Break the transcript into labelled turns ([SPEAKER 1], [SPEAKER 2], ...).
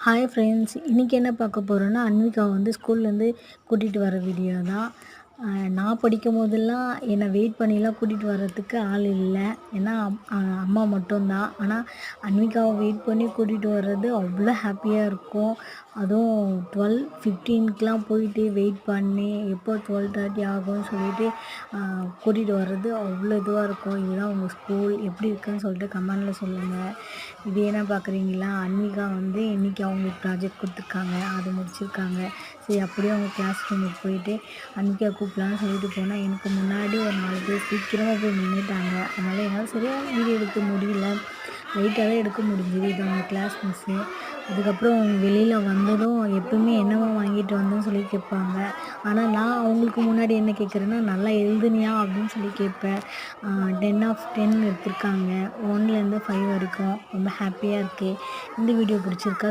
[SPEAKER 1] Hi friends, இன்றைக்கி என்ன பார்க்க போகிறோன்னா, அன்விகாவை வந்து ஸ்கூல்லேருந்து கூட்டிகிட்டு வர வீடியோ தான். நான் படிக்கும் போதெல்லாம் என்னை வெயிட் பண்ணிலாம் கூட்டிகிட்டு வர்றதுக்கு ஆள் இல்லை. ஏன்னா அம்மா மட்டும்தான். ஆனால் அன்விகாவை வெயிட் பண்ணி கூட்டிகிட்டு வர்றது அவ்வளோ ஹாப்பியாக இருக்கும். அதுவும் 12:15க்கெலாம் போயிட்டு வெயிட் பண்ணி எப்போ 12:30 ஆகும்னு சொல்லிட்டு கூட்டிகிட்டு வர்றது அவ்வளோ இதுவாக இருக்கும். இதுதான் உங்கள் ஸ்கூல் எப்படி இருக்குன்னு சொல்லிட்டு கமெண்டில் சொல்லுங்கள். இது என்ன பார்க்குறீங்களா, அன்விகா வந்து இன்றைக்கி அவங்களுக்கு ப்ராஜெக்ட் கொடுத்துருக்காங்க, அது முடிச்சிருக்காங்க. சரி, அப்படியே அவங்க கிளாஸ் ரூமுக்கு போயிட்டு அன்விகா கூப்பிடலான்னு சொல்லிட்டு போனால் எனக்கு முன்னாடி ஒரு 4 பேர் சீக்கிரமாக போய் நின்றுட்டாங்க. அதனால் என்னால் சரியாக வீடியோ எடுக்க முடியல, லைட்டாக தான் எடுக்க முடிஞ்சுது. இது அவங்க கிளாஸ் மிஸ்ஸு. அதுக்கப்புறம் வெளியில் வந்ததும் எப்பவுமே என்னவா வாங்கிட்டு வந்தேன்னு சொல்லி கேட்பாங்க. ஆனால் நான் அவங்களுக்கு முன்னாடி என்ன கேட்குறேன்னா, நல்லா எழுதுனியா அப்படின்னு சொல்லி கேட்பேன். 10/10 எடுத்திருக்காங்க, 1லேருந்து 5 வரைக்கும். ரொம்ப ஹாப்பியாக இருக்குது. இந்த வீடியோ பிடிச்சிருக்கா